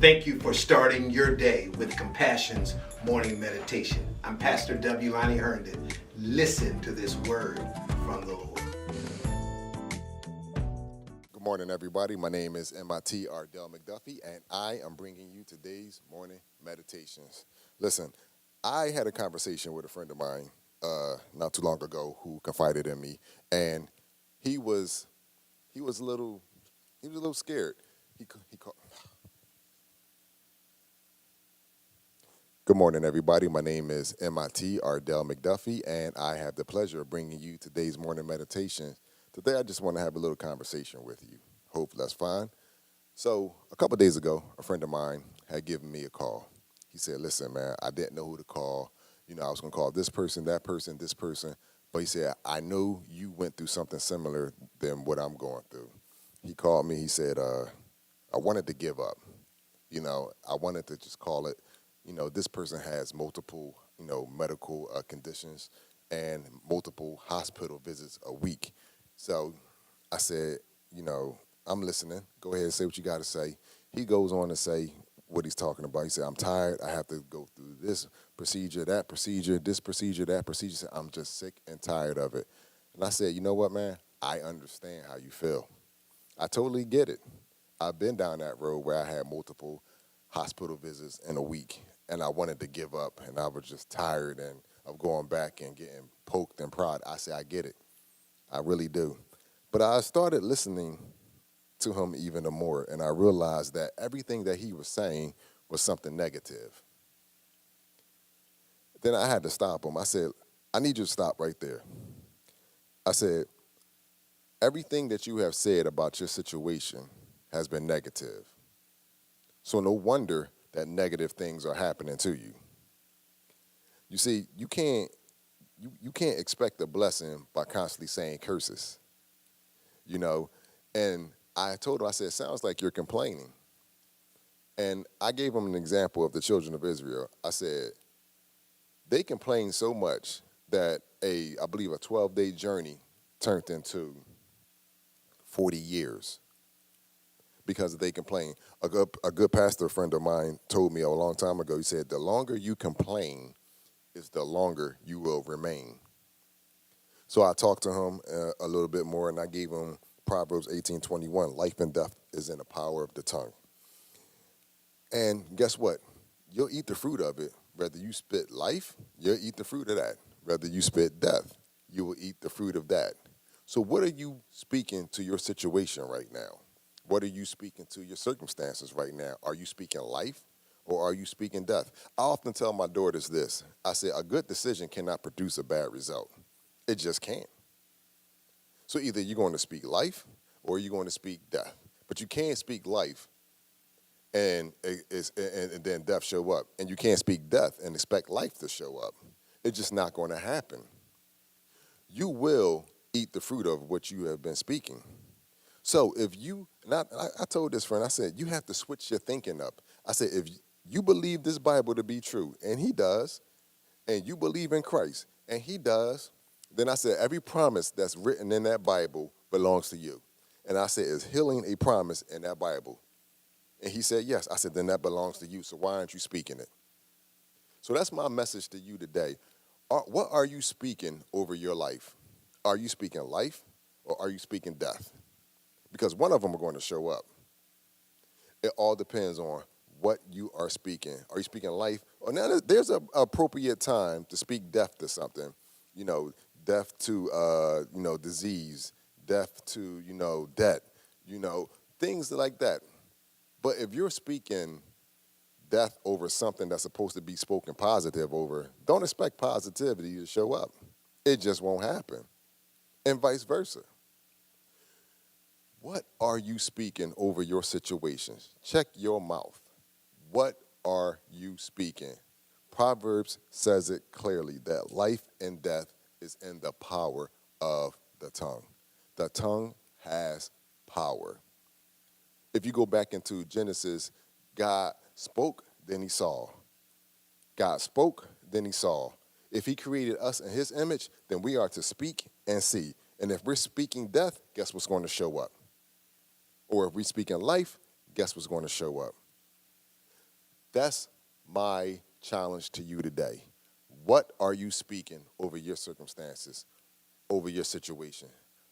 Thank you for starting your day with Compassion's morning meditation. I'm Pastor W. Lonnie Herndon. Listen to this word from the Lord. Good morning, everybody. My name is MIT Ardell McDuffie, and I am bringing you today's morning meditations. Listen, I had a conversation with a friend of mine not too long ago who confided in me, and he was a little scared. He called. Good morning, everybody. My name is MIT Ardell McDuffie, and I have the pleasure of bringing you today's morning meditation. Today, I just want to have a little conversation with you. Hope that's fine. So a couple of days ago, a friend of mine had given me a call. He said, listen, man, I didn't know who to call. I was going to call this person, that person, this person. But he said, I know you went through something similar than what I'm going through. He called me. He said, I wanted to give up. I wanted to just call it, this person has multiple, medical conditions and multiple hospital visits a week. So I said, I'm listening. Go ahead and say what you got to say. He goes on to say what he's talking about. He said, I'm tired. I have to go through this procedure, that procedure, this procedure, that procedure. He said, I'm just sick and tired of it. And I said, you know what, man? I understand how you feel. I totally get it. I've been down that road where I had multiple hospital visits in a week, and I wanted to give up, and I was just tired of going back and getting poked and prodded. I said, I get it. I really do. But I started listening to him even more, and I realized that everything that he was saying was something negative. Then I had to stop him. I said, I need you to stop right there. I said, everything that you have said about your situation has been negative. So no wonder that negative things are happening to you. You see, you can't expect a blessing by constantly saying curses. And I told him, I said, it sounds like you're complaining. And I gave him an example of the children of Israel. I said, they complained so much that I believe a 12-day journey turned into 40 years because they complained. A good pastor friend of mine told me a long time ago, he said, the longer you complain is the longer you will remain. So I talked to him a little bit more, and I gave him Proverbs 18:21, life and death is in the power of the tongue. And guess what? You'll eat the fruit of it. Whether you spit life, you'll eat the fruit of that. Whether you spit death, you will eat the fruit of that. So what are you speaking to your situation right now? What are you speaking to your circumstances right now? Are you speaking life or are you speaking death? I often tell my daughters this. I say a good decision cannot produce a bad result. It just can't. So either you're going to speak life or you're going to speak death. But you can't speak life and then death show up. And you can't speak death and expect life to show up. It's just not going to happen. You will eat the fruit of what you have been speaking. So if you, I told this friend, I said, you have to switch your thinking up. I said, if you believe this Bible to be true, and he does, and you believe in Christ, and he does, then I said, every promise that's written in that Bible belongs to you. And I said, is healing a promise in that Bible? And he said, yes. I said, then that belongs to you, so why aren't you speaking it? So that's my message to you today. What are you speaking over your life? Are you speaking life or are you speaking death? Because one of them are going to show up. It all depends on what you are speaking. Are you speaking life? Or now there's an appropriate time to speak death to something. Death to, disease, death to, debt, things like that. But if you're speaking death over something that's supposed to be spoken positive over, don't expect positivity to show up. It just won't happen. And vice versa. What are you speaking over your situations? Check your mouth. What are you speaking? Proverbs says it clearly that life and death is in the power of the tongue. The tongue has power. If you go back into Genesis, God spoke, then he saw. God spoke, then he saw. If he created us in his image, then we are to speak and see. And if we're speaking death, guess what's going to show up? Or if we're speaking life, guess what's going to show up? That's my challenge to you today. What are you speaking over your circumstances, over your situation?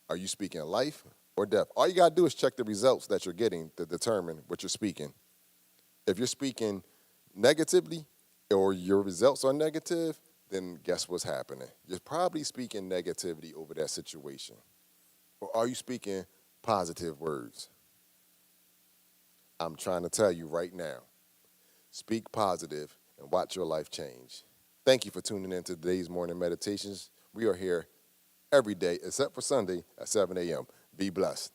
Are you speaking life or death? All you got to do is check the results that you're getting to determine what you're speaking. If you're speaking negatively or your results are negative, then guess what's happening? You're probably speaking negativity over that situation. Or are you speaking positive words? I'm trying to tell you right now, speak positive and watch your life change. Thank you for tuning in to today's morning meditations. We are here every day except for Sunday at 7 a.m. Be blessed.